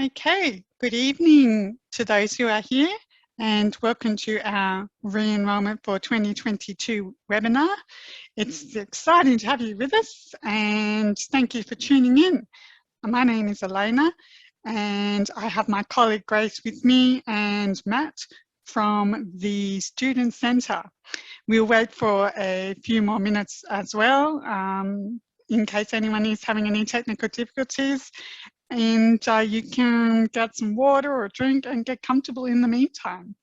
Okay, good evening to those who are here and welcome to our Re-enrolment for 2022 webinar. It's exciting to have you with us and thank you for tuning in. My name is Elena and I have my colleague Grace with me and Matt from the Student Centre. We'll wait for a few more minutes as well in case anyone is having any technical difficulties. And you can get some water or a drink and get comfortable in the meantime.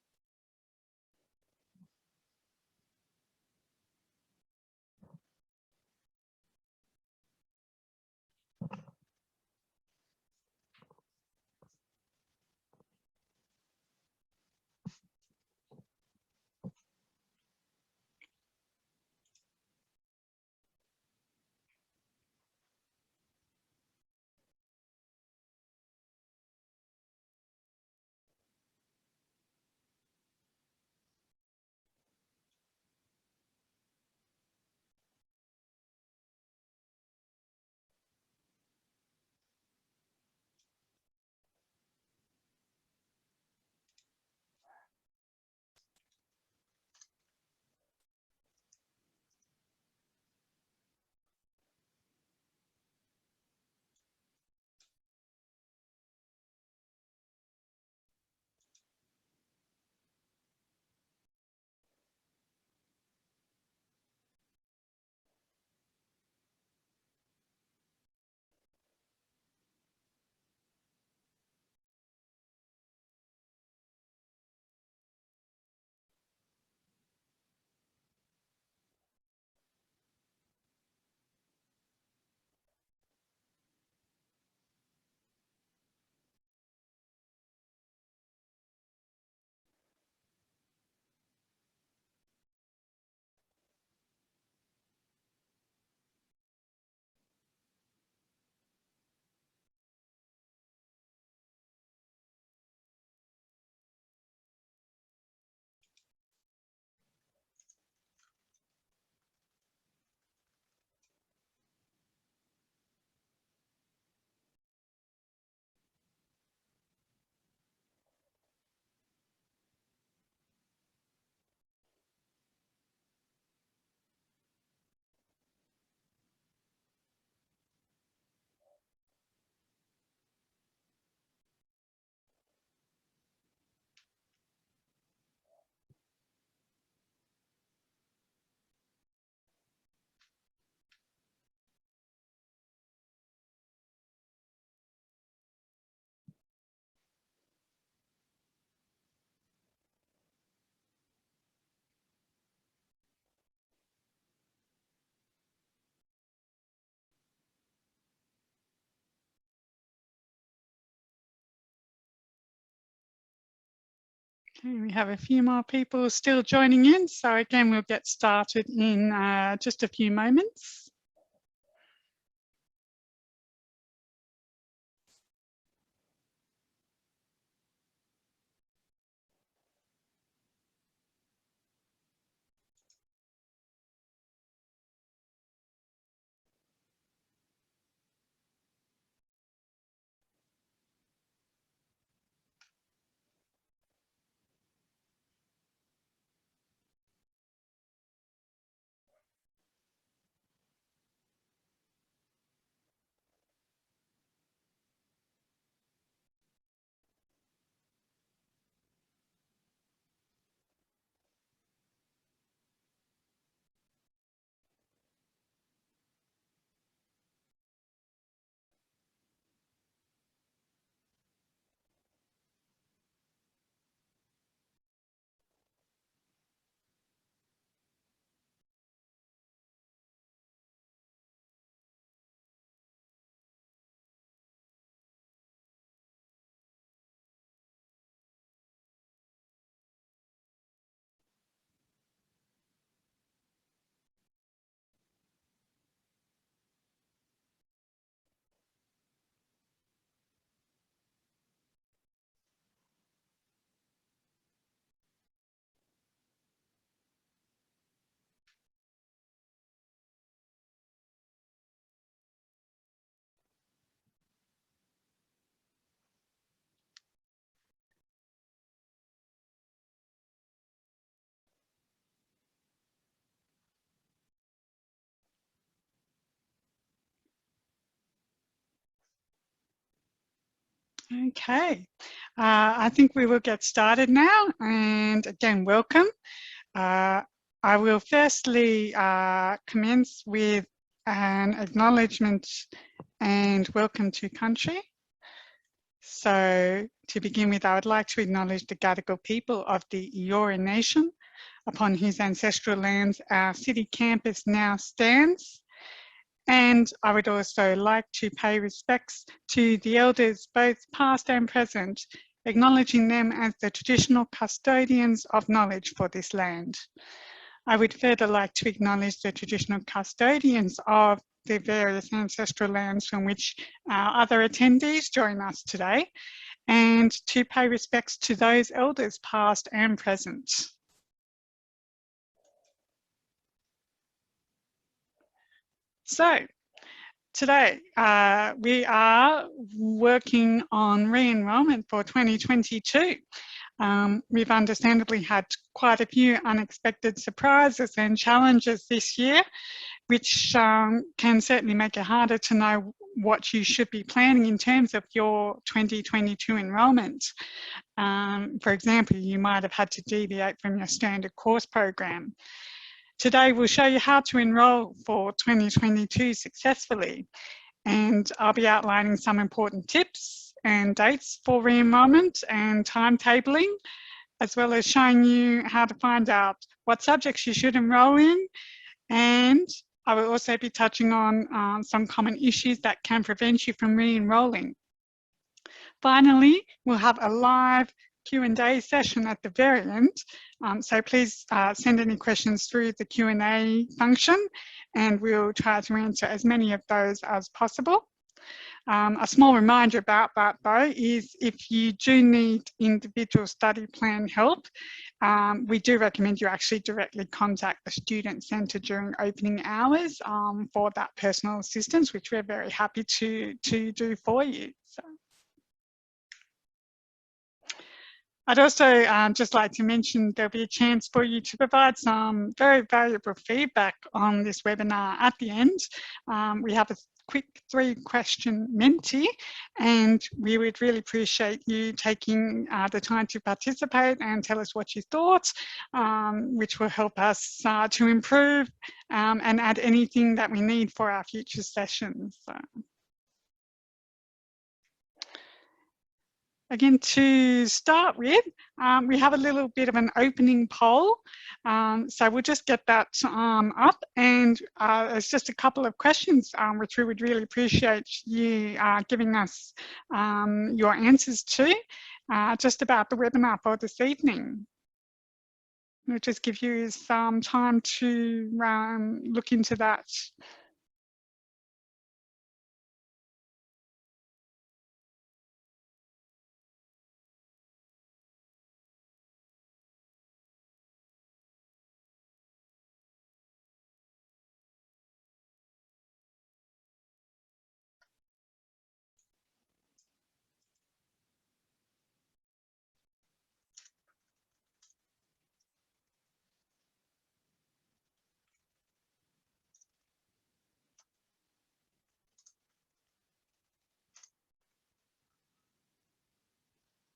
Okay, we have a few more people still joining in. So again, we'll get started in just a few moments. Okay, I think we will get started now, and again, welcome. I will firstly commence with an acknowledgement and welcome to country. So to begin with, I would like to acknowledge the Gadigal people of the Eora Nation, upon whose ancestral lands our city campus now stands. And I would also like to pay respects to the elders, both past and present, acknowledging them as the traditional custodians of knowledge for this land. I would further like to acknowledge the traditional custodians of the various ancestral lands from which our other attendees join us today, and to pay respects to those elders past and present. So today we are working on re-enrolment for 2022. We've understandably had quite a few unexpected surprises and challenges this year, which can certainly make it harder to know what you should be planning in terms of your 2022 enrolment. For example, you might have had to deviate from your standard course program. Today, we'll show you how to enrol for 2022 successfully, and I'll be outlining some important tips and dates for re-enrolment and timetabling, as well as showing you how to find out what subjects you should enrol in. And I will also be touching on some common issues that can prevent you from re-enrolling. Finally, we'll have a live Q&A session at the very end. So please send any questions through the Q&A function, and we'll try to answer as many of those as possible. A small reminder about that though is if you do need individual study plan help, we do recommend you actually directly contact the Student Centre during opening hours for that personal assistance, which we're very happy to do for you. So. I'd also just like to mention there'll be a chance for you to provide some very valuable feedback on this webinar at the end. We have a quick 3-question Menti, and we would really appreciate you taking the time to participate and tell us what you thought, which will help us to improve and add anything that we need for our future sessions. So. Again, to start with, we have a little bit of an opening poll. So we'll just get that up, and it's just a couple of questions which we would really appreciate you giving us your answers to, just about the webinar for this evening. We'll just give you some time to look into that.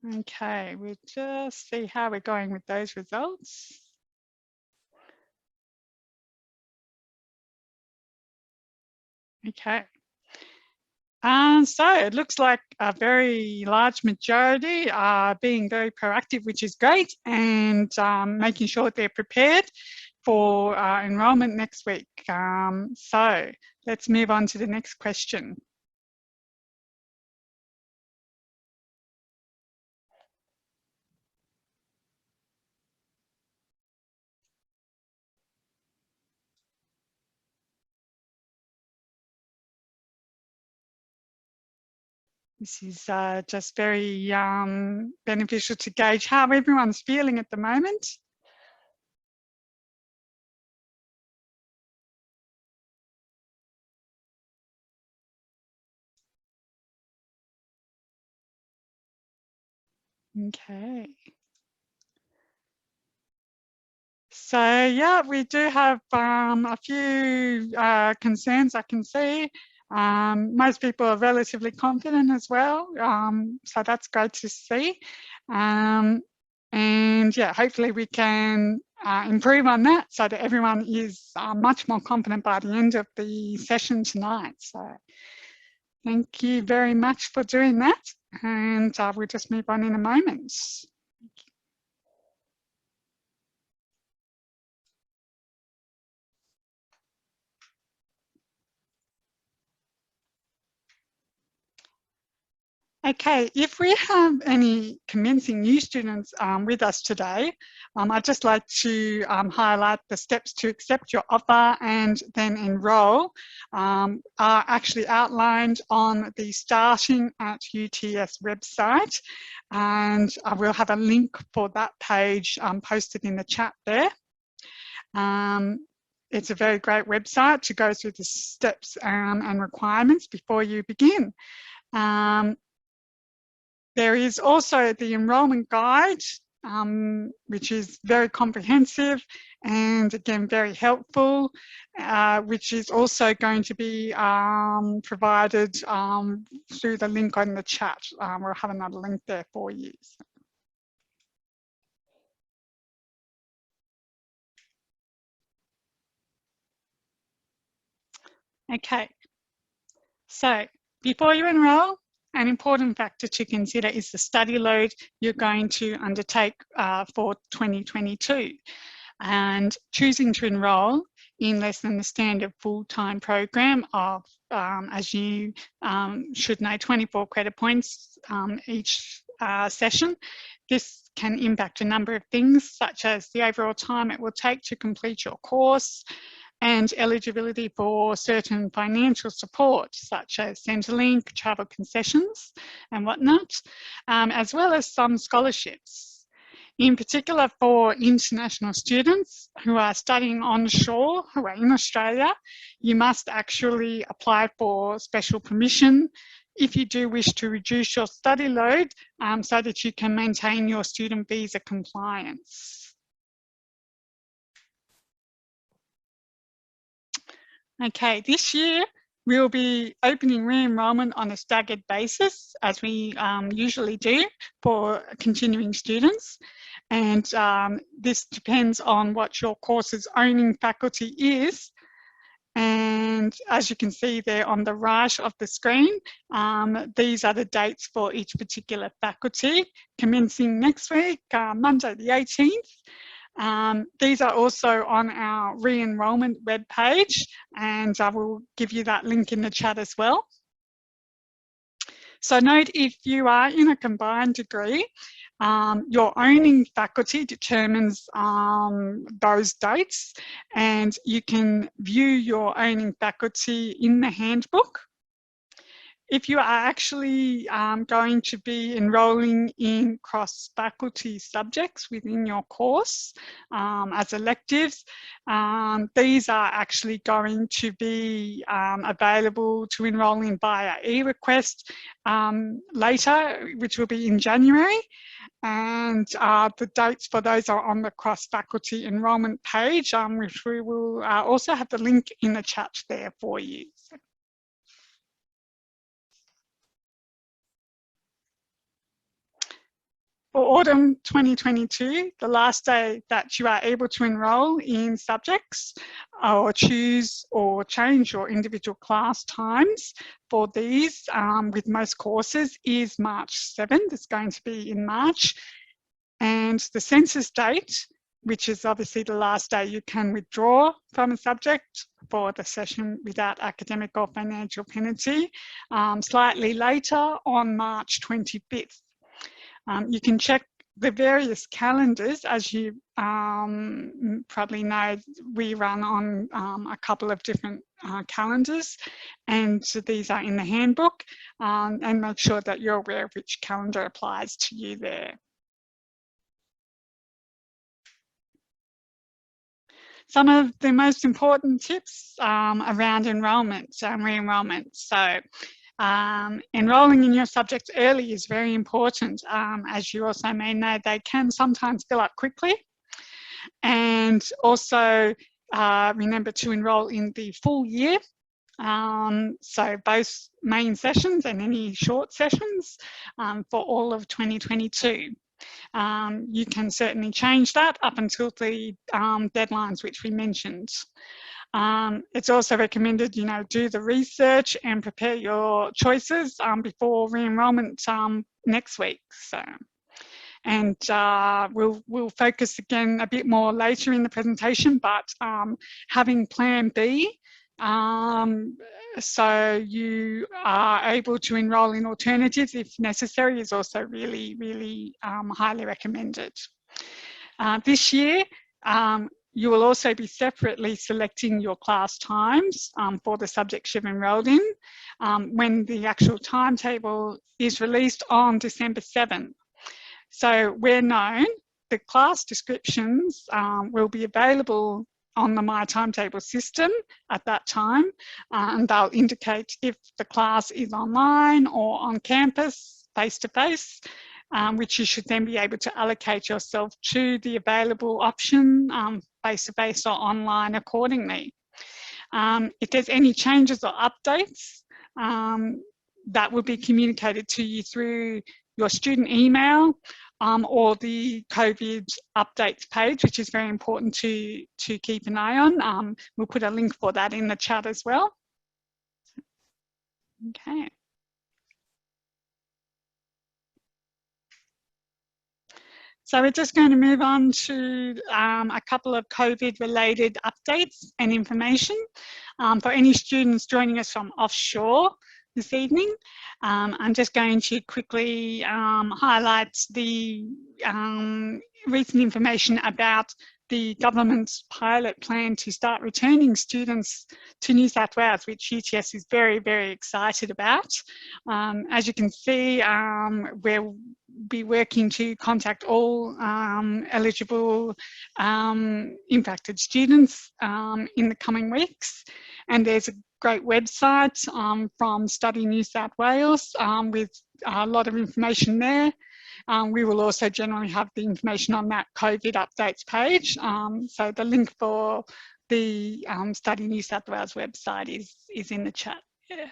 Okay, we'll just see how we're going with those results. Okay. So it looks like a very large majority are being very proactive, which is great, and making sure they're prepared for enrolment next week. So let's move on to the next question. This is just very beneficial to gauge how everyone's feeling at the moment. Okay. So yeah, we do have a few concerns I can see. Most people are relatively confident as well, so that's great to see. And yeah, hopefully we can improve on that so that everyone is much more confident by the end of the session tonight. So thank you very much for doing that, and we'll just move on in a moment. Okay, if we have any commencing new students with us today, I'd just like to highlight the steps to accept your offer and then enroll are actually outlined on the Starting at UTS website, and I will have a link for that page posted in the chat there. It's a very great website to go through the steps and requirements before you begin. There is also the enrolment guide, which is very comprehensive and again very helpful, which is also going to be provided through the link on the chat. We'll have another link there for you. Okay, so before you enroll, an important factor to consider is the study load you're going to undertake for 2022. And choosing to enrol in less than the standard full-time program of, as you should know, 24 credit points each session. This can impact a number of things, such as the overall time it will take to complete your course, and eligibility for certain financial support, such as Centrelink, travel concessions and whatnot, as well as some scholarships. In particular for international students who are studying onshore, who are in Australia, you must actually apply for special permission if you do wish to reduce your study load so that you can maintain your student visa compliance. Okay, this year we'll be opening re-enrolment on a staggered basis, as we usually do for continuing students. And this depends on what your course's owning faculty is. And as you can see there on the right of the screen, these are the dates for each particular faculty, commencing next week, Monday the 18th. These are also on our re-enrolment webpage, and I will give you that link in the chat as well. So note, if you are in a combined degree, your owning faculty determines those dates, and you can view your owning faculty in the handbook. If you are actually going to be enrolling in cross-faculty subjects within your course as electives, these are actually going to be available to enrol in via Erequest later, which will be in January. And the dates for those are on the cross-faculty enrolment page, which we will also have the link in the chat there for you. For autumn 2022, the last day that you are able to enrol in subjects or choose or change your individual class times for these with most courses is March 7th. It's going to be in March. And the census date, which is obviously the last day you can withdraw from a subject for the session without academic or financial penalty, slightly later on March 25th. You can check the various calendars. As you probably know, we run on a couple of different calendars, and so these are in the handbook, and make sure that you're aware of which calendar applies to you there. Some of the most important tips around enrolment and re-enrolment. So enrolling in your subjects early is very important. As you also may know, they can sometimes fill up quickly. And also remember to enrol in the full year So both main sessions and any short sessions for all of 2022. You can certainly change that up until the deadlines which we mentioned. It's also recommended, you know, do the research and prepare your choices before re-enrolment next week. So, and we'll focus again a bit more later in the presentation, but having plan B, so you are able to enrol in alternatives if necessary, is also really, really highly recommended. This year, you will also be separately selecting your class times for the subjects you've enrolled in when the actual timetable is released on December 7th. So where known, the class descriptions will be available on the My Timetable system at that time, and they'll indicate if the class is online or on campus, face-to-face, which you should then be able to allocate yourself to the available option, face-to-face or online accordingly. If there's any changes or updates, that will be communicated to you through your student email or the COVID updates page, which is very important to keep an eye on. We'll put a link for that in the chat as well. Okay. So we're just going to move on to a couple of COVID-related updates and information. For any students joining us from offshore this evening, I'm just going to quickly highlight the recent information about the government's pilot plan to start returning students to New South Wales, which UTS is very, very excited about. As you can see, we'll be working to contact all eligible impacted students in the coming weeks. And there's a great website from Study New South Wales with a lot of information there. We will also generally have the information on that COVID updates page. So the link for the Study New South Wales website is in the chat. Yeah.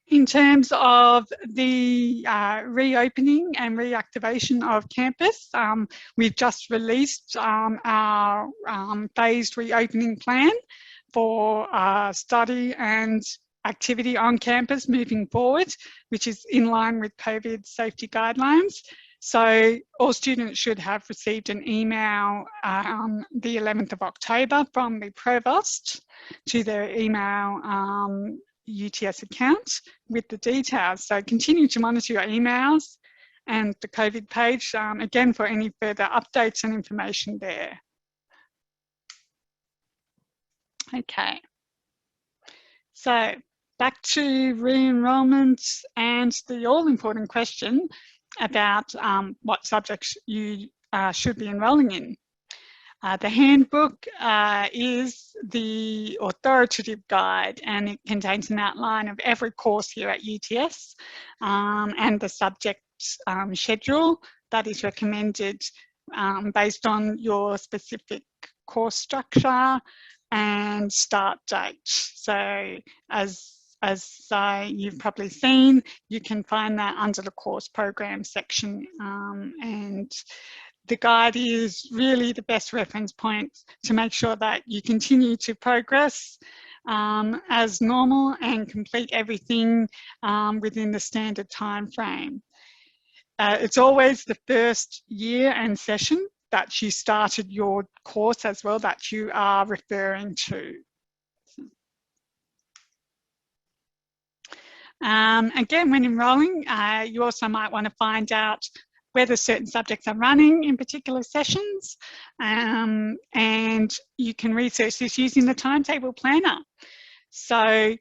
In terms of the reopening and reactivation of campus, we've just released our phased reopening plan for study and activity on campus moving forward, which is in line with COVID safety guidelines. So all students should have received an email on the 11th of October from the Provost to their email UTS account with the details. So continue to monitor your emails and the COVID page, again, for any further updates and information there. Okay. So back to re-enrolment and the all-important question about what subjects you should be enrolling in. The handbook is the authoritative guide, and it contains an outline of every course here at UTS and the subject schedule that is recommended based on your specific course structure and start date. So as you've probably seen, you can find that under the course program section, and the guide is really the best reference point to make sure that you continue to progress as normal and complete everything within the standard time frame. It's always the first year and session that you started your course as well that you are referring to. Again, when enrolling, you also might want to find out whether certain subjects are running in particular sessions, and you can research this using the timetable planner. So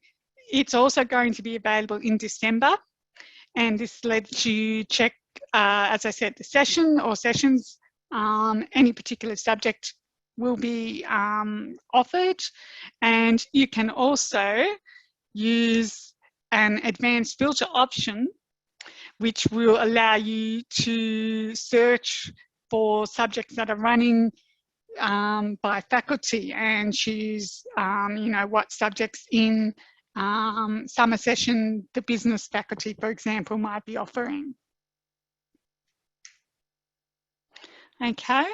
it's also going to be available in December, and this lets you check, as I said, the session or sessions, any particular subject will be offered, and you can also use an advanced filter option which will allow you to search for subjects that are running by faculty and choose, what subjects in summer session the business faculty, for example, might be offering. Okay.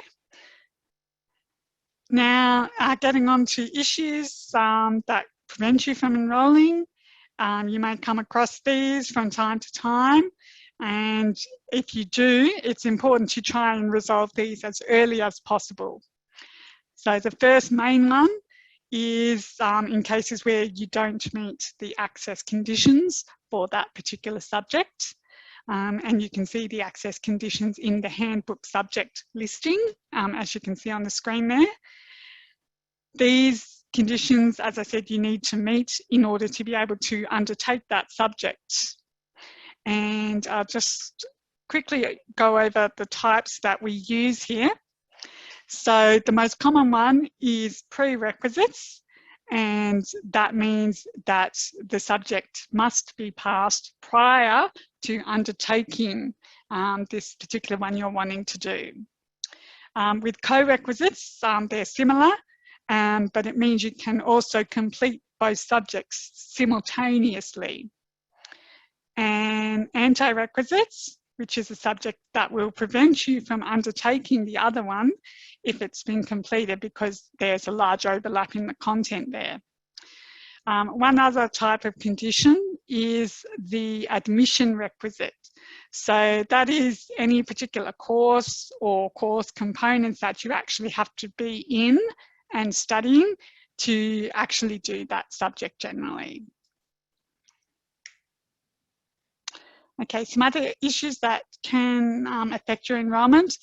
Now, getting on to issues that prevent you from enrolling. You may come across these from time to time. And if you do, it's important to try and resolve these as early as possible. So the first main one is in cases where you don't meet the access conditions for that particular subject. And you can see the access conditions in the handbook subject listing, as you can see on the screen there. These conditions, as I said, you need to meet in order to be able to undertake that subject. And I'll just quickly go over the types that we use here. So the most common one is prerequisites, and that means that the subject must be passed prior to undertaking this particular one you're wanting to do. With co-requisites, they're similar, but it means you can also complete both subjects simultaneously. And anti-requisites, which is a subject that will prevent you from undertaking the other one if it's been completed because there's a large overlap in the content there. One other type of condition is the admission requisite. So that is any particular course or course components that you actually have to be in and studying to actually do that subject generally. Okay, some other issues that can affect your enrolment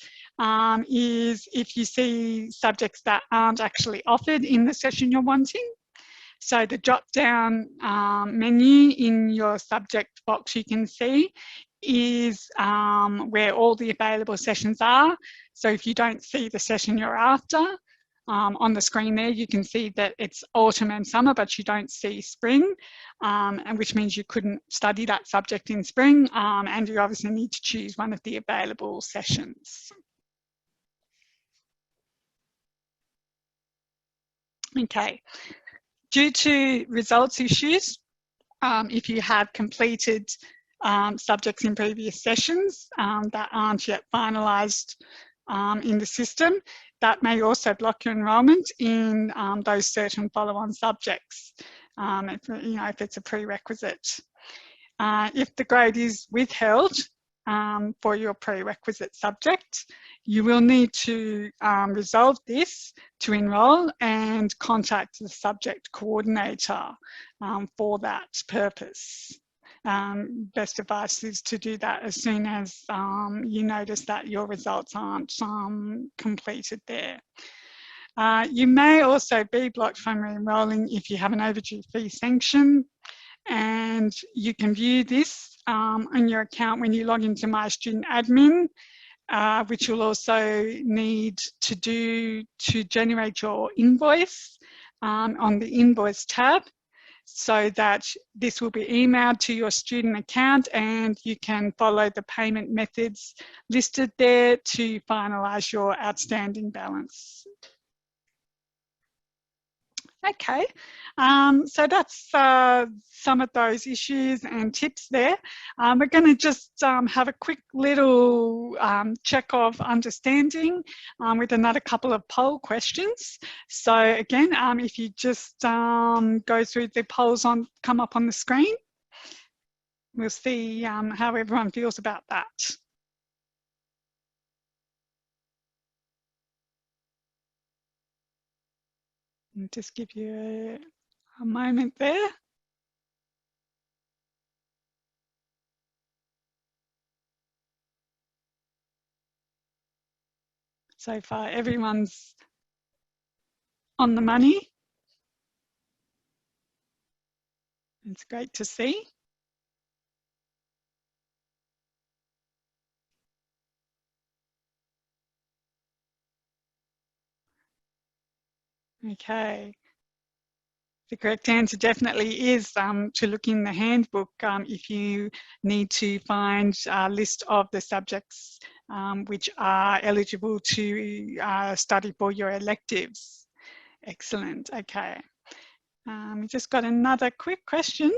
is if you see subjects that aren't actually offered in the session you're wanting. So the drop-down menu in your subject box you can see is where all the available sessions are. So if you don't see the session you're after, on the screen there, you can see that it's autumn and summer, but you don't see spring, and which means you couldn't study that subject in spring, and you obviously need to choose one of the available sessions. Okay, due to results issues, if you have completed subjects in previous sessions that aren't yet finalised in the system, that may also block your enrolment in those certain follow-on subjects, if it's a prerequisite. If the grade is withheld for your prerequisite subject, you will need to resolve this to enrol and contact the subject coordinator for that purpose. Best advice is to do that as soon as you notice that your results aren't completed there. You may also be blocked from re-enrolling if you have an overdue fee sanction, and you can view this on your account when you log into My Student Admin, which you'll also need to do to generate your invoice on the Invoice tab, so that this will be emailed to your student account and you can follow the payment methods listed there to finalise your outstanding balance. Okay, so that's some of those issues and tips there. We're going to just have a quick little check of understanding with another couple of poll questions. So again, if you just go through the polls come up on the screen, we'll see how everyone feels about that. I'll just give you a moment there. So far, everyone's on the money. It's great to see. Okay. The correct answer definitely is to look in the handbook if you need to find a list of the subjects which are eligible to study for your electives. Excellent, okay. We just got another quick question.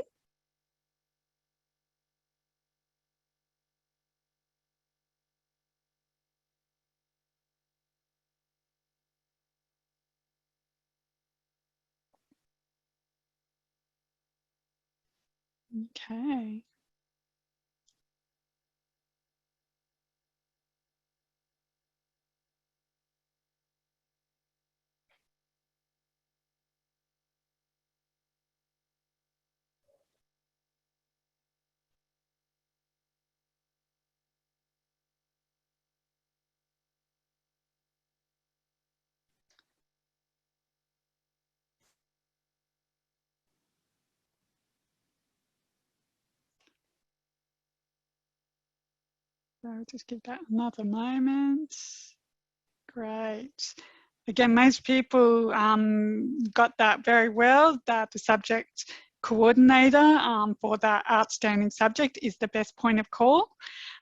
Okay. So just give that another moment. Great. Again, most people got that very well, that the subject coordinator for that outstanding subject is the best point of call.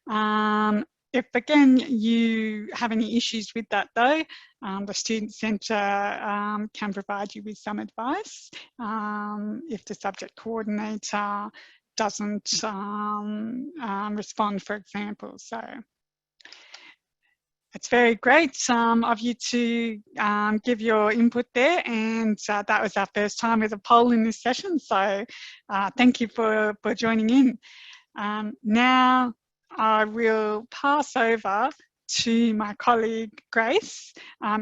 If again you have any issues with that though, the Student Centre can provide you with some advice if the subject coordinator doesn't respond, for example. So it's very great of you to give your input there, and that was our first time with a poll in this session, so thank you for joining in. Now I will pass over to my colleague Grace,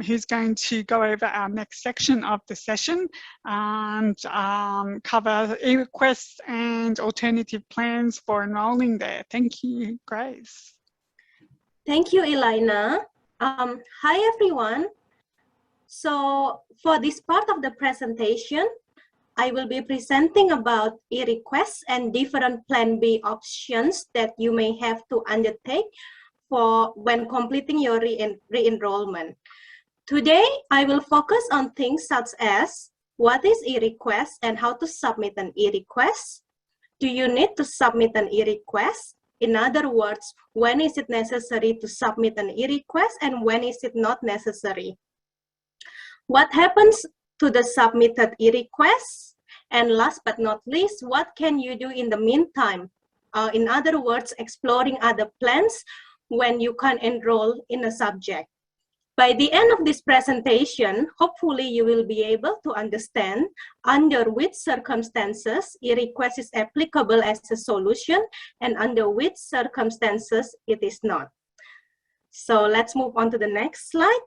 who's going to go over our next section of the session and cover erequests and alternative plans for enrolling there. Thank you, Grace. Thank you, Elena. Hi, everyone. So for this part of the presentation, I will be presenting about erequests and different Plan B options that you may have to undertake for when completing your re-enrollment. Today, I will focus on things such as what is erequest and how to submit an erequest. Do you need to submit an erequest? In other words, when is it necessary to submit an erequest and when is it not necessary? What happens to the submitted erequest? And last but not least, what can you do in the meantime? In other words, exploring other plans when you can enroll in a subject. By the end of this presentation, hopefully you will be able to understand under which circumstances erequest is applicable as a solution and under which circumstances it is not. So let's move on to the next slide.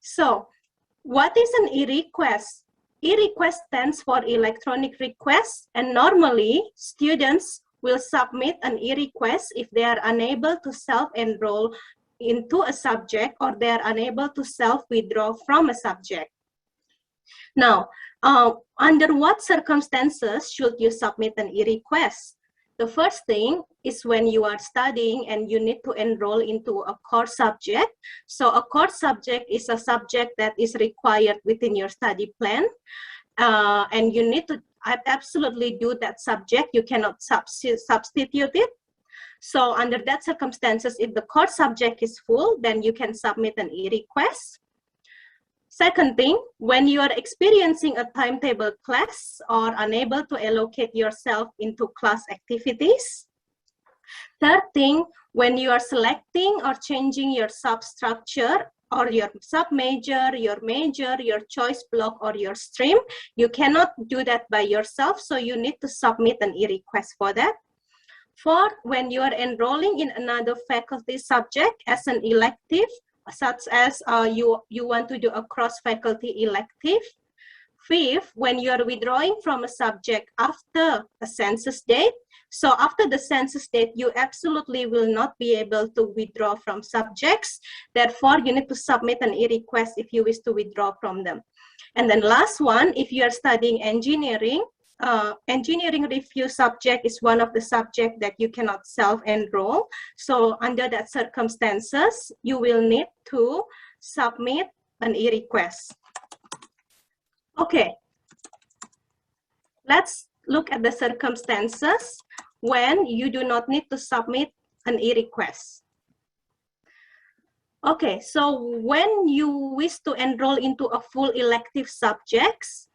So what is an erequest? Erequest stands for electronic request, and normally students will submit an erequest if they are unable to self-enroll into a subject or they are unable to self-withdraw from a subject. Now, under what circumstances should you submit an erequest? The first thing is when you are studying and you need to enroll into a core subject. So a core subject is a subject that is required within your study plan. And you need to absolutely do that subject. You cannot substitute it. So under that circumstances, if the core subject is full, then you can submit an erequest. Second thing, when you are experiencing a timetable class or unable to allocate yourself into class activities. Third thing, when you are selecting or changing your substructure or your submajor, your major, your choice block, or your stream, you cannot do that by yourself, so you need to submit an erequest for that. Fourth, when you are enrolling in another faculty subject as an elective, such as you want to do a cross-faculty elective. Fifth, when you are withdrawing from a subject after a census date. So after the census date, you absolutely will not be able to withdraw from subjects. Therefore, you need to submit an erequest if you wish to withdraw from them. And then last one, if you are studying engineering, engineering review subject is one of the subjects that you cannot self-enroll. So under that circumstances, you will need to submit an eRequest. Okay, let's look at the circumstances when you do not need to submit an eRequest. Okay, so when you wish to enroll into a full elective subjects,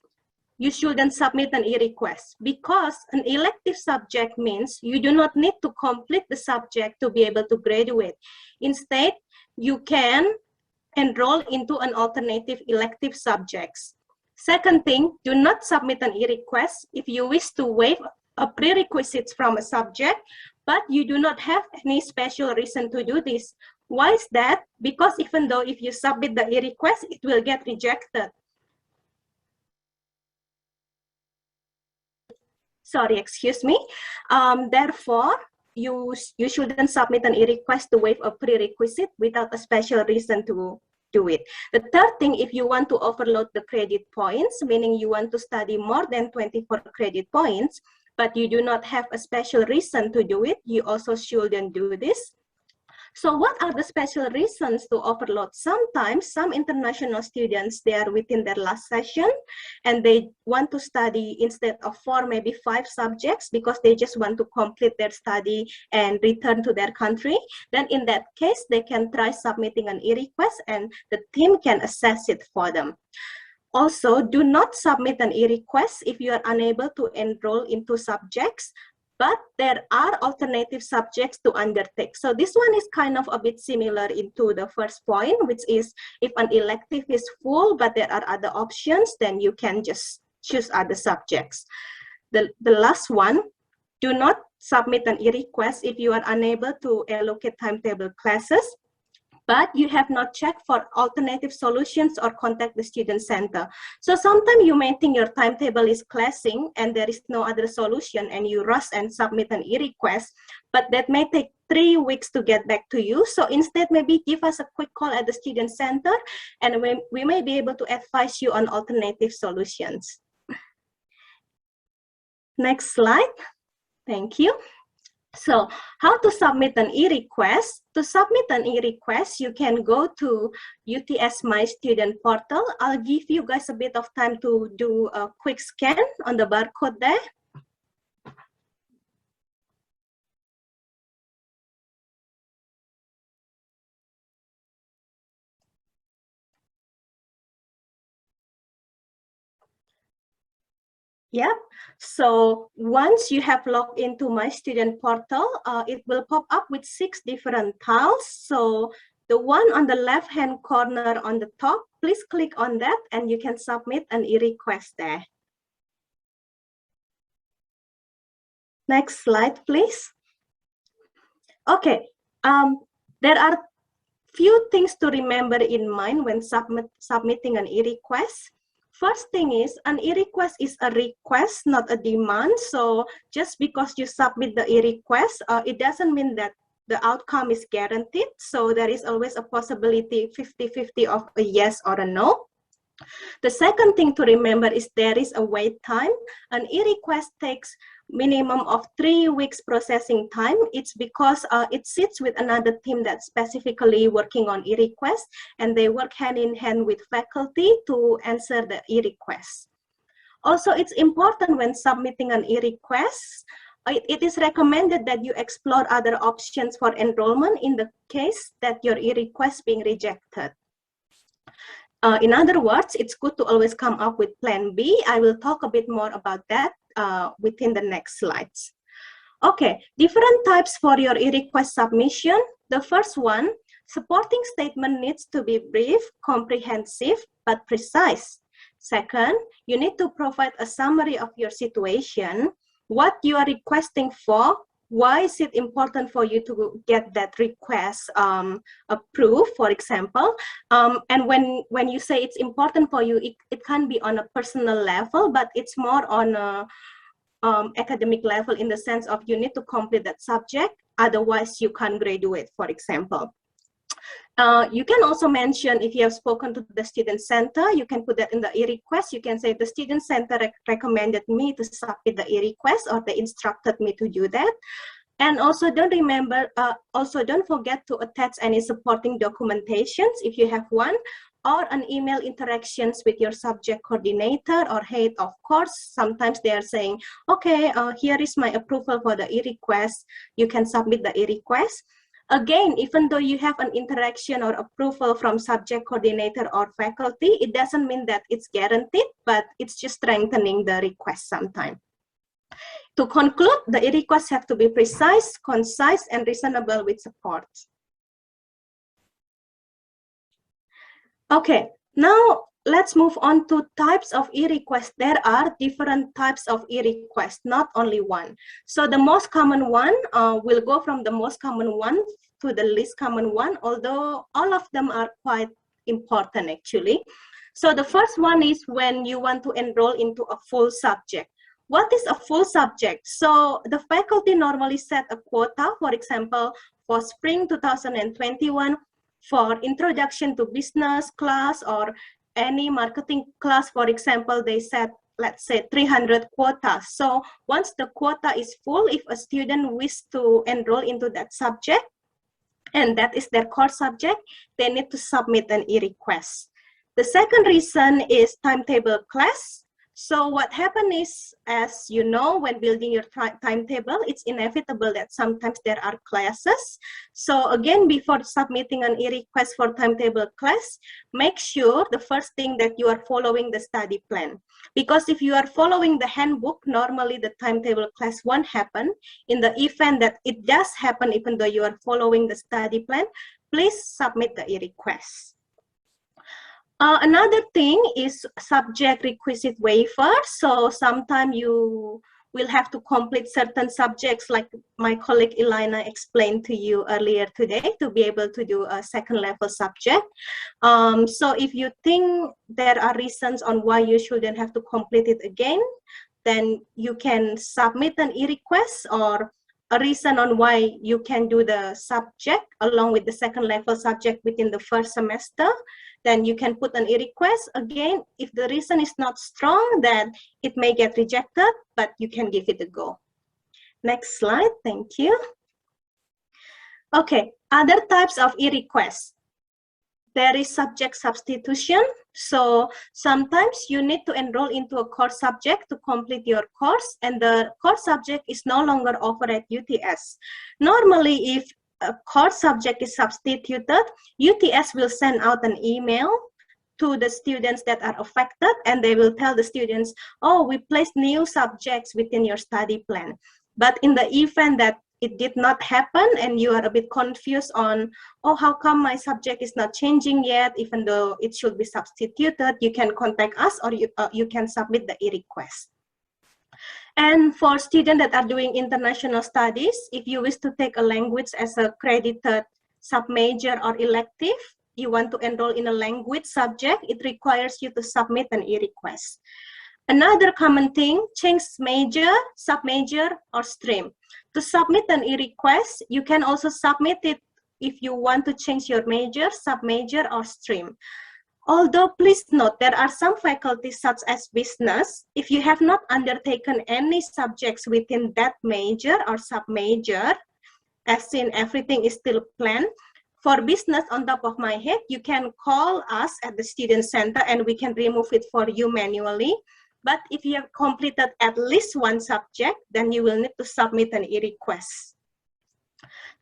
you shouldn't submit an eRequest, because an elective subject means you do not need to complete the subject to be able to graduate. Instead, you can enroll into an alternative elective subjects. Second thing, do not submit an eRequest if you wish to waive a prerequisites from a subject, but you do not have any special reason to do this. Why is that? Because even though if you submit the eRequest, it will get rejected. Sorry, excuse me. Therefore, you shouldn't submit an eRequest to waive a prerequisite without a special reason to do it. The third thing, if you want to overload the credit points, meaning you want to study more than 24 credit points, but you do not have a special reason to do it, you also shouldn't do this. So what are the special reasons to overload? Sometimes some international students, they are within their last session and they want to study instead of 4, maybe 5 subjects because they just want to complete their study and return to their country. Then in that case, they can try submitting an eRequest and the team can assess it for them. Also, do not submit an eRequest if you are unable to enroll into subjects, but there are alternative subjects to undertake. So this one is kind of a bit similar into the first point, which is if an elective is full, but there are other options, then you can just choose other subjects. The last one, do not submit an eRequest if you are unable to allocate timetable classes, but you have not checked for alternative solutions or contact the student center. So sometimes you may think your timetable is clashing and there is no other solution and you rush and submit an eRequest, but that may take 3 weeks to get back to you. So instead, maybe give us a quick call at the student center and we may be able to advise you on alternative solutions. Next slide. Thank you. So how to submit an eRequest? To submit an eRequest, you can go to UTS My Student Portal. I'll give you guys a bit of time to do a quick scan on the barcode there. Yep. So once you have logged into My Student Portal, it will pop up with 6 different tiles. So the one on the left-hand corner on the top, please click on that and you can submit an eRequest there. Next slide, please. Okay. There are few things to remember in mind when submitting an eRequest. First thing is, an eRequest is a request, not a demand. So just because you submit the eRequest, it doesn't mean that the outcome is guaranteed. So there is always a possibility 50-50 of a yes or a no. The second thing to remember is there is a wait time. An eRequest takes minimum of 3 weeks processing time. It's because it sits with another team that's specifically working on eRequest, and they work hand in hand with faculty to answer the eRequest. Also, it's important when submitting an eRequest, it is recommended that you explore other options for enrollment in the case that your eRequest being rejected. In other words, it's good to always come up with plan B. I will talk a bit more about that within the next slides. Okay, different types for your eRequest submission. The first one, supporting statement needs to be brief, comprehensive, but precise. Second, you need to provide a summary of your situation, what you are requesting for, why is it important for you to get that request approved, for example. And when you say it's important for you, it can be on a personal level, but it's more on a academic level in the sense of you need to complete that subject, otherwise you can't graduate, for example. You can also mention if you have spoken to the student center, you can put that in the e-request. You can say the student center recommended me to submit the e-request, or they instructed me to do that. And also don't forget to attach any supporting documentations if you have one, or an email interactions with your subject coordinator or head of course. Sometimes they are saying, okay, here is my approval for the e-request. You can submit the e-request. Again, even though you have an interaction or approval from subject coordinator or faculty, it doesn't mean that it's guaranteed, but it's just strengthening the request sometimes. To conclude, the e-requests have to be precise, concise, and reasonable with support. Okay, now let's move on to types of e-requests. There are different types of e-requests, not only one. So the most common one, will go from the most common one to the least common one, although all of them are quite important actually. So the first one is when you want to enroll into a full subject. What is a full subject? So the faculty normally set a quota, for example, for spring 2021, for introduction to business class or any marketing class, for example, they set, let's say, 300 quotas. So once the quota is full, if a student wishes to enroll into that subject, and that is their core subject, they need to submit an e-request. The second reason is timetable class. So what happens is, as you know, when building your timetable, it's inevitable that sometimes there are classes. So again, before submitting an e-request for timetable class, make sure the first thing that you are following the study plan. Because if you are following the handbook, normally the timetable class won't happen. In the event that it does happen, even though you are following the study plan, please submit the e-request. Another thing is subject requisite waiver. So sometimes you will have to complete certain subjects, like my colleague Elena explained to you earlier today, to be able to do a second level subject. So if you think there are reasons on why you shouldn't have to complete it again, then you can submit an e-request, or a reason on why you can do the subject along with the second level subject within the first semester. Then you can put an e-request. Again, if the reason is not strong, then it may get rejected, but you can give it a go. Next slide, thank you. Okay, other types of e-requests. There is subject substitution. So sometimes you need to enroll into a course subject to complete your course, and the course subject is no longer offered at UTS. Normally, if a course subject is substituted, UTS will send out an email to the students that are affected, and they will tell the students, oh, we placed new subjects within your study plan. But in the event that it did not happen and you are a bit confused on, oh, how come my subject is not changing yet, even though it should be substituted, you can contact us, or you can submit the e-request. And for students that are doing international studies, if you wish to take a language as a credited submajor or elective, you want to enroll in a language subject, it requires you to submit an e-request. Another common thing, change major, submajor, or stream. To submit an e-request, you can also submit it if you want to change your major, submajor, or stream. Although please note, there are some faculties such as business, if you have not undertaken any subjects within that major or submajor, as in everything is still planned, for business, on top of my head, you can call us at the student center and we can remove it for you manually. But if you have completed at least one subject, then you will need to submit an e-request.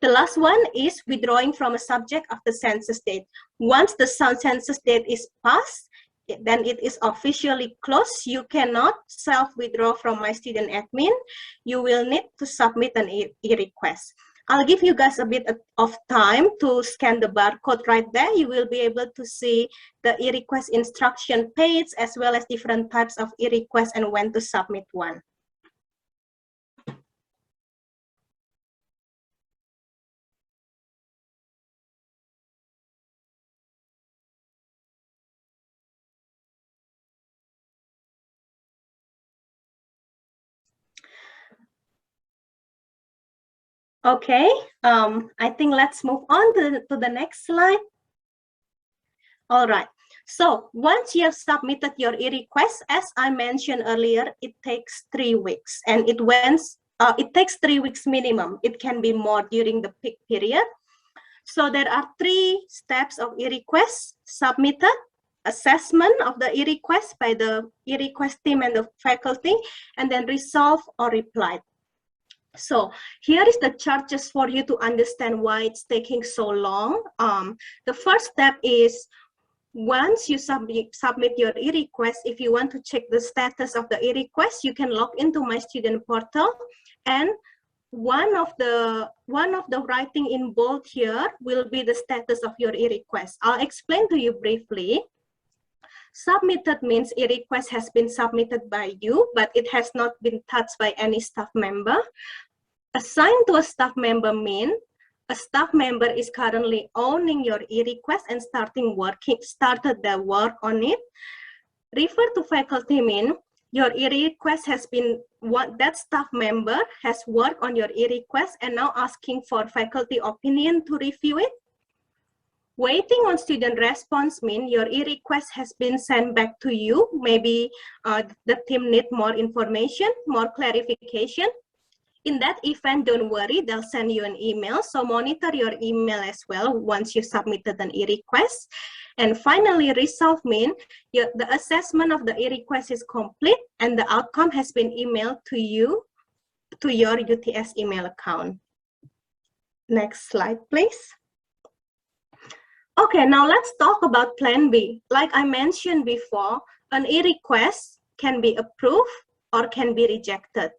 The last one is withdrawing from a subject after census date. Once the census date is passed, then it is officially closed. You cannot self-withdraw from my student admin. You will need to submit an e-request. I'll give you guys a bit of time to scan the barcode right there. You will be able to see the e-request instruction page, as well as different types of e-requests and when to submit one. Okay, I think let's move on to the next slide. All right. So once you have submitted your e-request, as I mentioned earlier, it takes 3 weeks, and it takes 3 weeks minimum. It can be more during the peak period. So there are 3 steps of e-request: submitted, assessment of the e-request by the e-request team and the faculty, and then resolve or replied. So here is the chart just for you to understand why it's taking so long. The first step is, once you submit your e-request, if you want to check the status of the e-request, you can log into My Student Portal, and one of the writing in bold here will be the status of your e-request. I'll explain to you briefly. Submitted means e-request has been submitted by you, but it has not been touched by any staff member. Assigned to a staff member means a staff member is currently owning your e-request and started the work on it. Refer to faculty means your e-request has been, that staff member has worked on your e-request and now asking for faculty opinion to review it. Waiting on student response means your e-request has been sent back to you. Maybe the team need more information, more clarification. In that event, don't worry, they'll send you an email. So monitor your email as well once you submitted an e-request. And finally, resolve means the assessment of the e-request is complete and the outcome has been emailed to you, to your UTS email account. Next slide, please. Okay, now let's talk about Plan B. Like I mentioned before, an e-request can be approved or can be rejected.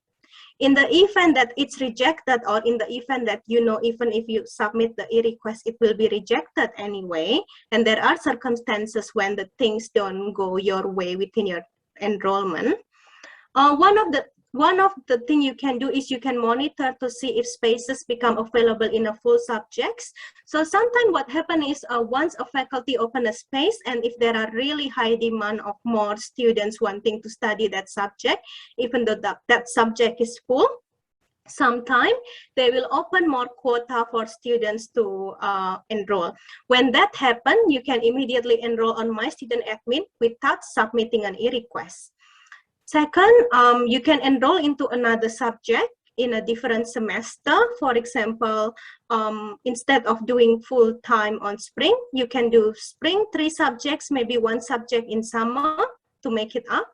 In the event that it's rejected, or in the event that even if you submit the e-request, it will be rejected anyway, and there are circumstances when the things don't go your way within your enrollment, one of the things you can do is you can monitor to see if spaces become available in a full subjects. So sometimes what happens is once a faculty open a space, and if there are really high demand of more students wanting to study that subject, even though that subject is full, sometimes they will open more quota for students to enroll. When that happens, you can immediately enroll on My Student Admin without submitting an e-request. Second, you can enroll into another subject in a different semester. For example, instead of doing full time on spring, you can do spring 3 subjects, maybe 1 subject in summer to make it up.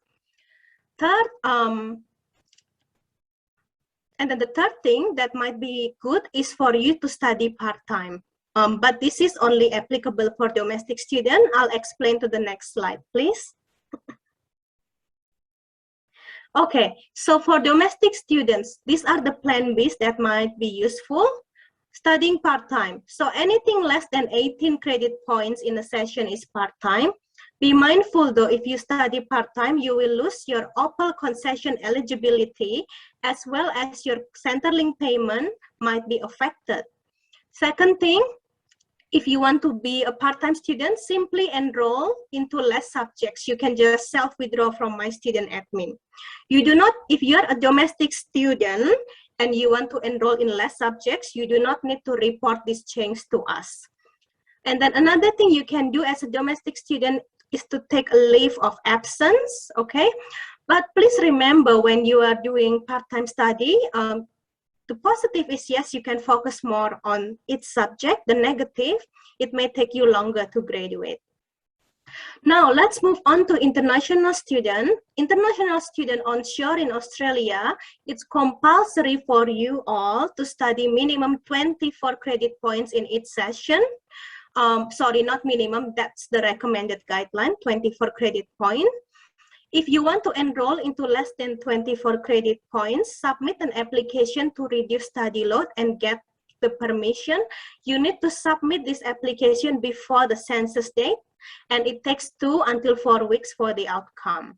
Third, and then the third thing that might be good is for you to study part-time. But this is only applicable for domestic students. I'll explain to the next slide, please. Okay, so for domestic students, these are the Plan Bs that might be useful. Studying part-time. So anything less than 18 credit points in a session is part-time. Be mindful though, if you study part-time, you will lose your OPAL concession eligibility, as well as your Centerlink payment might be affected. Second thing, if you want to be a part-time student, simply enroll into less subjects. You can just self-withdraw from My Student Admin. You do not, if you're a domestic student and you want to enroll in less subjects, you do not need to report this change to us. And then another thing you can do as a domestic student is to take a leave of absence, okay? But please remember, when you are doing part-time study, the positive is, yes, you can focus more on each subject. The negative, it may take you longer to graduate. Now, let's move on to international student. International student onshore in Australia, it's compulsory for you all to study minimum 24 credit points in each session. Sorry, not minimum, that's the recommended guideline, 24 credit points. If you want to enroll into less than 24 credit points, submit an application to reduce study load and get the permission. You need to submit this application before the census date, and it takes 2 until 4 weeks for the outcome.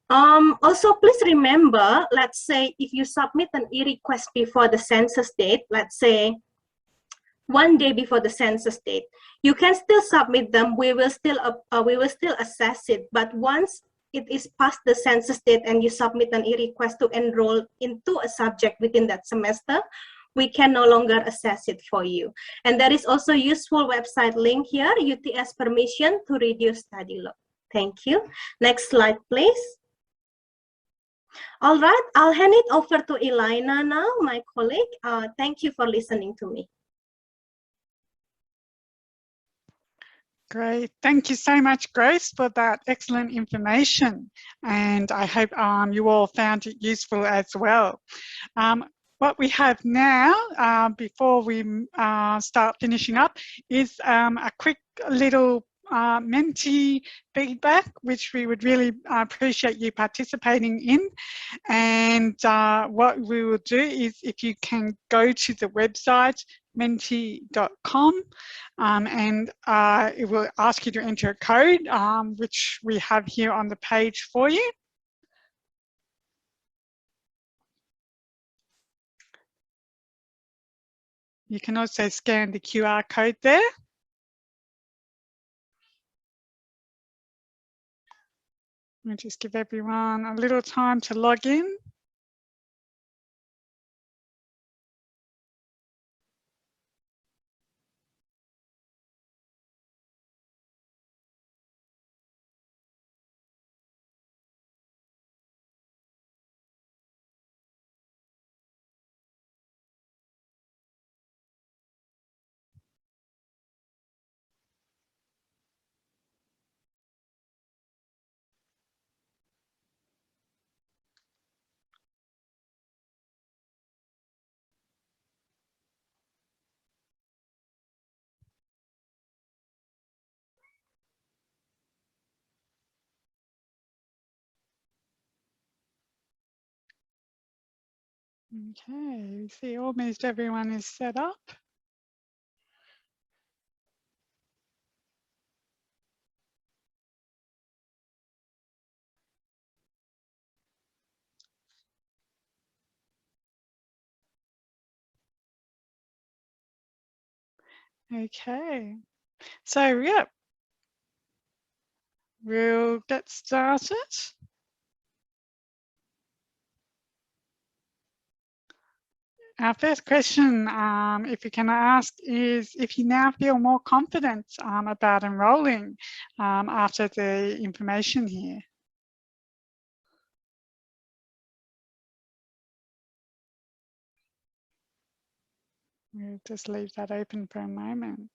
Also, please remember, let's say if you submit an e-request before the census date, let's say 1 day before the census date, you can still submit them. We will still assess it, but once it is past the census date and you submit an e-request to enroll into a subject within that semester, we can no longer access it for you. And there is also useful website link here, UTS permission to reduce study load. Thank you. Next slide, please. All right, I'll hand it over to Elina now, my colleague. Thank you for listening to me. Great. Thank you so much, Grace, for that excellent information. And I hope you all found it useful as well. What we have now, before we start finishing up, is a quick little mentee feedback, which we would really appreciate you participating in. And what we will do is, if you can go to the website mentee.com, and it will ask you to enter a code, which we have here on the page for you. You can also scan the QR code there. I'll just give everyone a little time to log in. Okay, see almost everyone is set up. Okay, so yeah, we'll get started. Our first question, if you can ask, is if you now feel more confident about enrolling after the information here. We'll just leave that open for a moment.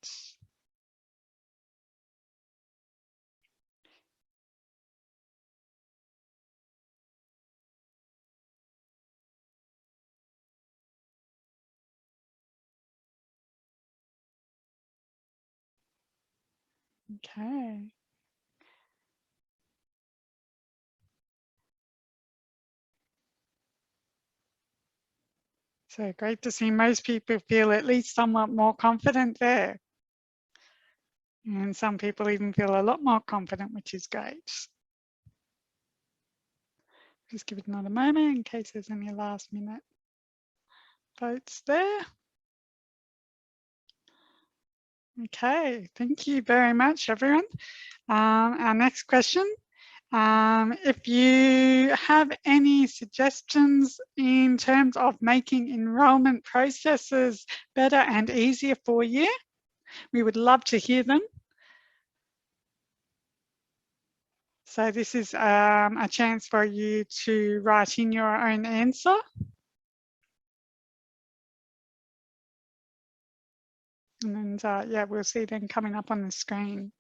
Okay. So great to see most people feel at least somewhat more confident there. And some people even feel a lot more confident, which is great. Just give it another moment in case there's any last minute votes there. Okay, thank you very much, everyone. Our next question. If you have any suggestions in terms of making enrolment processes better and easier for you, we would love to hear them. So this is a chance for you to write in your own answer. And yeah, we'll see them coming up on the screen.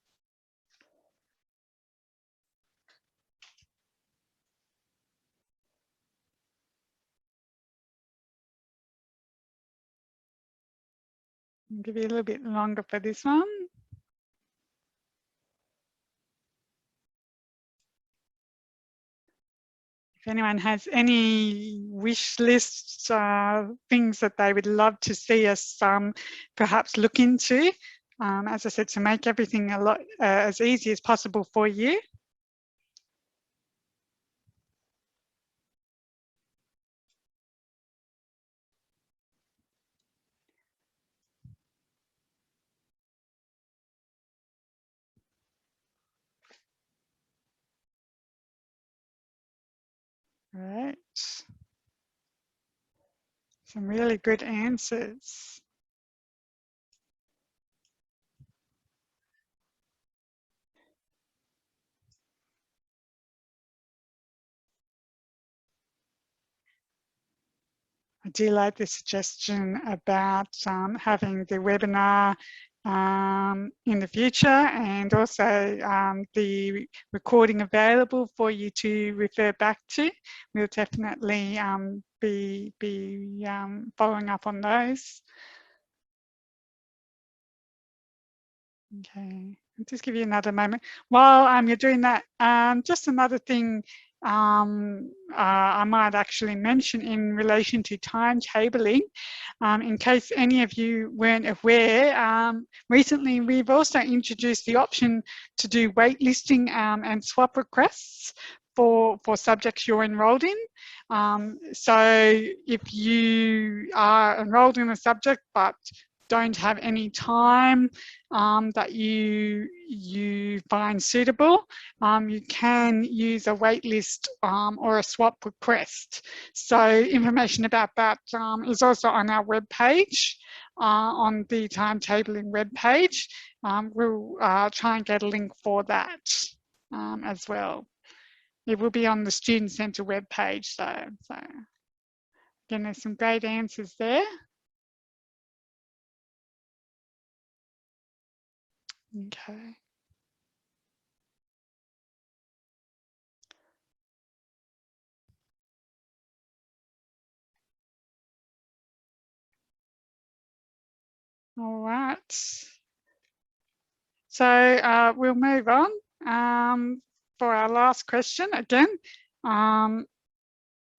I'll give you a little bit longer for this one. If anyone has any wish lists, things that they would love to see us perhaps look into, as I said, to make everything a lot as easy as possible for you. Right. Some really good answers. I do like the suggestion about having the webinar in the future, and also the recording available for you to refer back to. We'll definitely be following up on those. Okay, I'll just give you another moment. While you're doing that, just another thing I might actually mention in relation to timetabling, in case any of you weren't aware, recently we've also introduced the option to do waitlisting and swap requests for subjects you're enrolled in. So if you are enrolled in a subject but don't have any time that you find suitable, you can use a waitlist or a swap request. So information about that is also on our webpage, on the timetabling webpage. We'll try and get a link for that as well. It will be on the Student Centre webpage. So again, there's some great answers there. Okay. All right. So we'll move on for our last question. Again,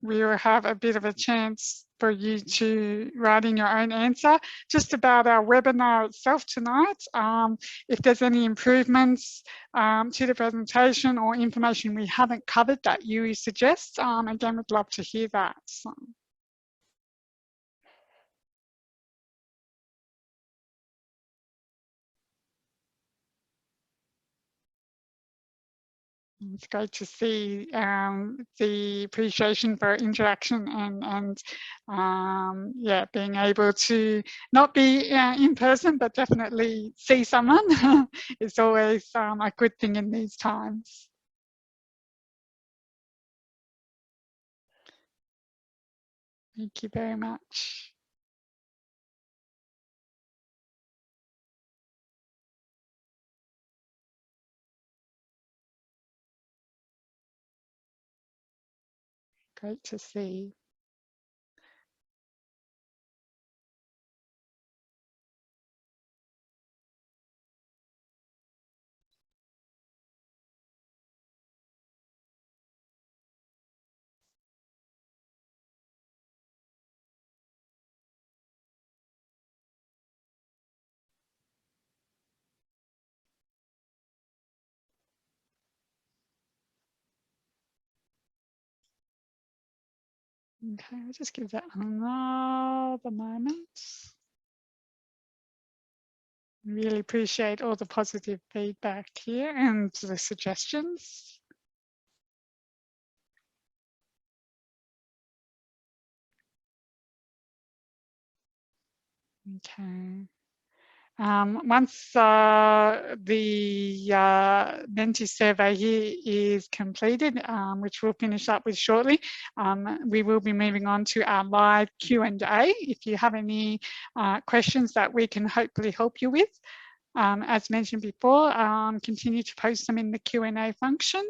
we will have a bit of a chance for you to write in your own answer. Just about our webinar itself tonight, if there's any improvements to the presentation or information we haven't covered that you suggest, again, we'd love to hear that. So. It's great to see the appreciation for interaction and yeah, being able to not be in person, but definitely see someone is always a good thing in these times. Thank you very much. Great to see. Okay, I'll just give that another moment. Really appreciate all the positive feedback here and the suggestions. Okay. Once the mentee survey here is completed, which we'll finish up with shortly, we will be moving on to our live Q&A. If you have any questions that we can hopefully help you with, as mentioned before, continue to post them in the Q&A function.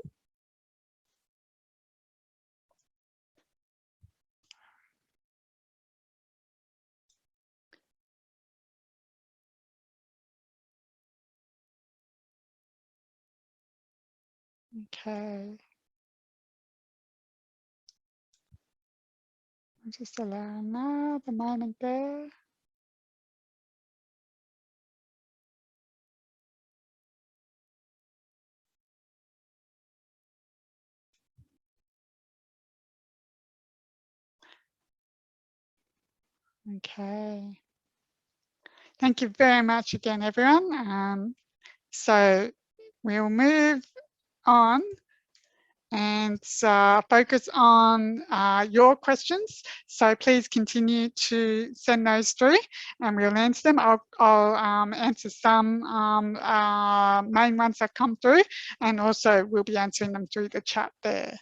Okay. I'll just allow another moment there. Okay. Thank you very much again, everyone. So we'll move on and focus on your questions. So please continue to send those through and we'll answer them. I'll answer some main ones that come through, and also we'll be answering them through the chat there.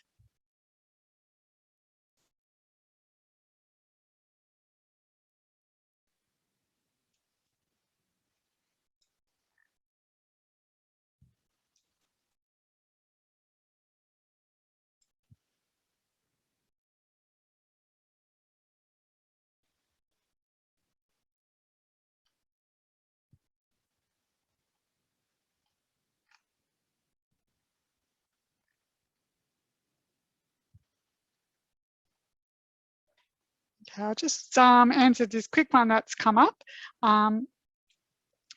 Okay, I'll just answer this quick one that's come up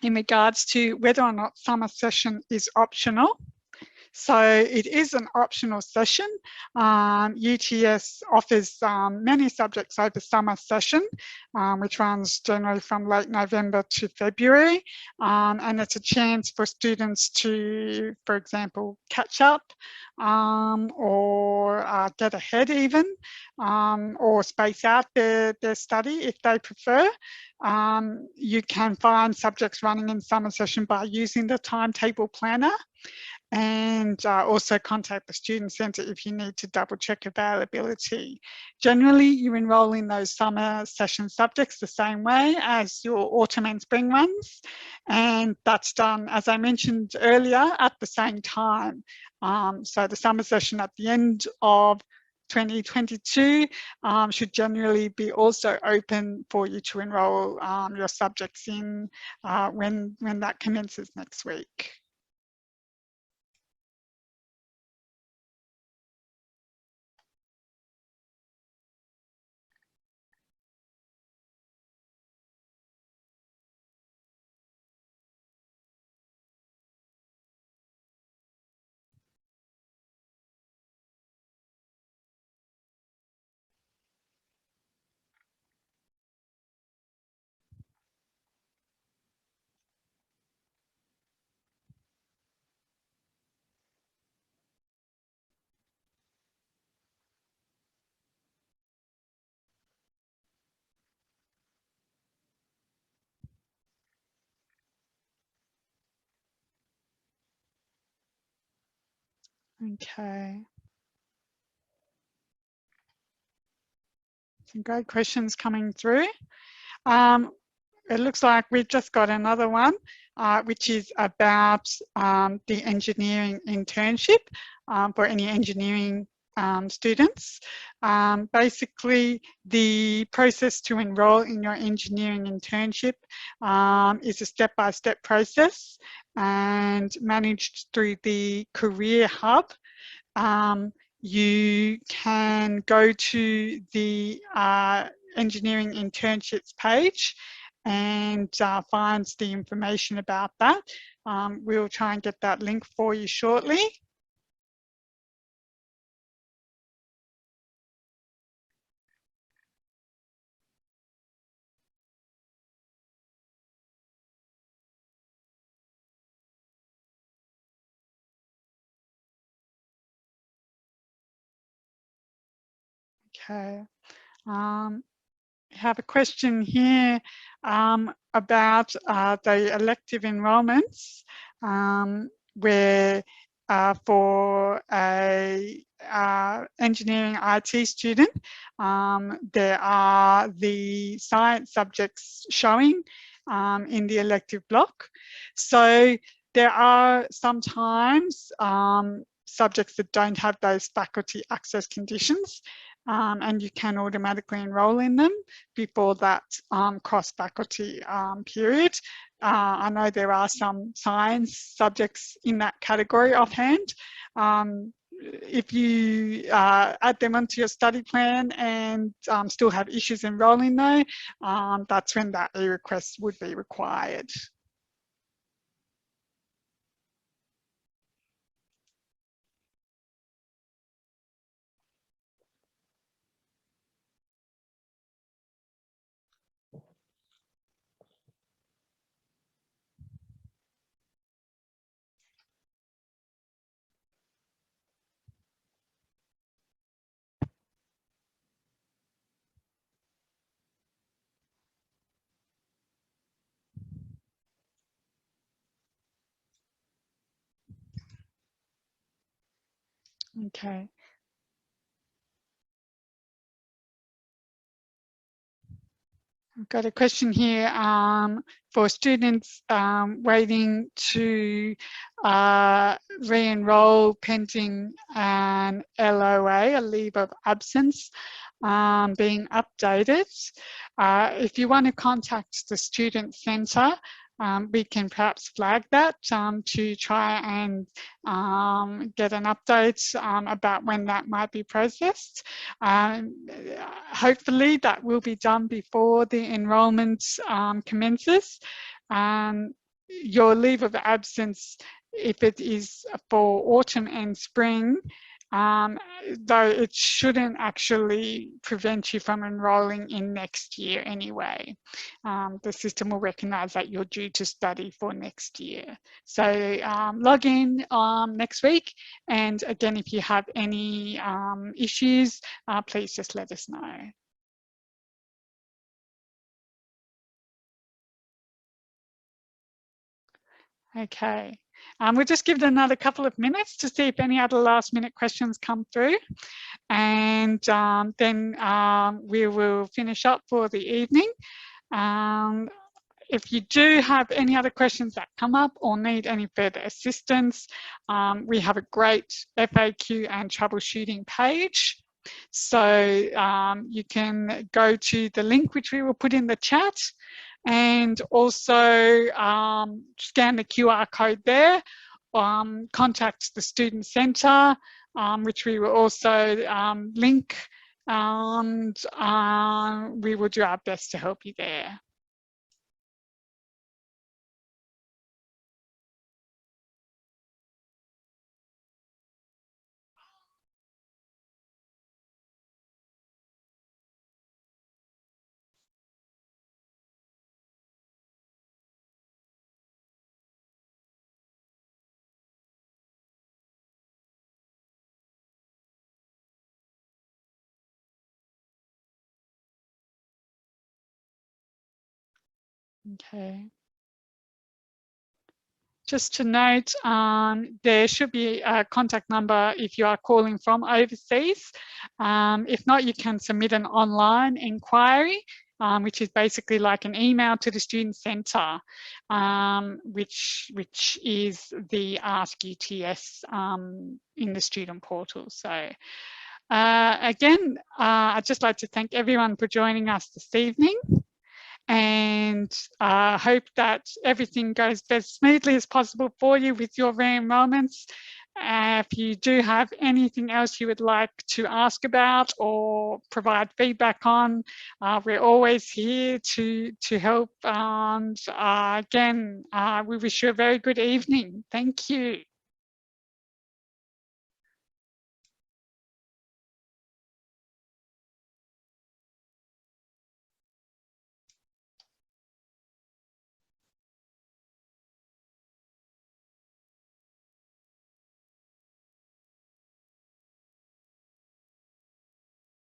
in regards to whether or not summer session is optional. So it is an optional session. UTS offers many subjects over summer session, which runs generally from late November to February. And it's a chance for students to, for example, catch up or get ahead even, or space out their study if they prefer. You can find subjects running in summer session by using the timetable planner, and also contact the Student Centre if you need to double check availability. Generally, you enrol in those summer session subjects the same way as your autumn and spring ones, and that's done, as I mentioned earlier, at the same time. So the summer session at the end of 2022 should generally be also open for you to enrol your subjects in when that commences next week. Okay. Some great questions coming through. It looks like we've just got another one, which is about the engineering internship for any engineering students. Basically, the process to enrol in your engineering internship is a step-by-step process and managed through the Career Hub. You can go to the engineering internships page and finds the information about that. We'll try and get that link for you shortly. Okay. Have a question here about the elective enrolments, where for a engineering IT student, there are the science subjects showing in the elective block. So there are sometimes subjects that don't have those faculty access conditions, and you can automatically enrol in them before that cross-faculty period. I know there are some science subjects in that category offhand. If you add them onto your study plan and still have issues enrolling though, that's when that erequest would be required. Okay. I've got a question here for students waiting to re-enroll pending an LOA, a leave of absence, being updated. If you want to contact the student centre, we can perhaps flag that to try and get an update about when that might be processed. Hopefully that will be done before the enrolment commences. Your leave of absence, if it is for autumn and spring, though it shouldn't actually prevent you from enrolling in next year anyway. The system will recognise that you're due to study for next year. So log in next week, and again, if you have any issues, please just let us know. Okay, we'll just give it another couple of minutes to see if any other last minute questions come through, and then we will finish up for the evening. If you do have any other questions that come up or need any further assistance, we have a great FAQ and troubleshooting page. So you can go to the link which we will put in the chat, and also scan the QR code there, contact the Student Centre, which we will also link, and we will do our best to help you there. Okay. Just to note, there should be a contact number if you are calling from overseas. If not, you can submit an online inquiry, which is basically like an email to the Student Centre, which is the Ask UTS in the student portal. So again, I'd just like to thank everyone for joining us this evening, and hope that everything goes as smoothly as possible for you with your re-enrolments. If you do have anything else you would like to ask about or provide feedback on, we're always here to help. And again, we wish you a very good evening. Thank you.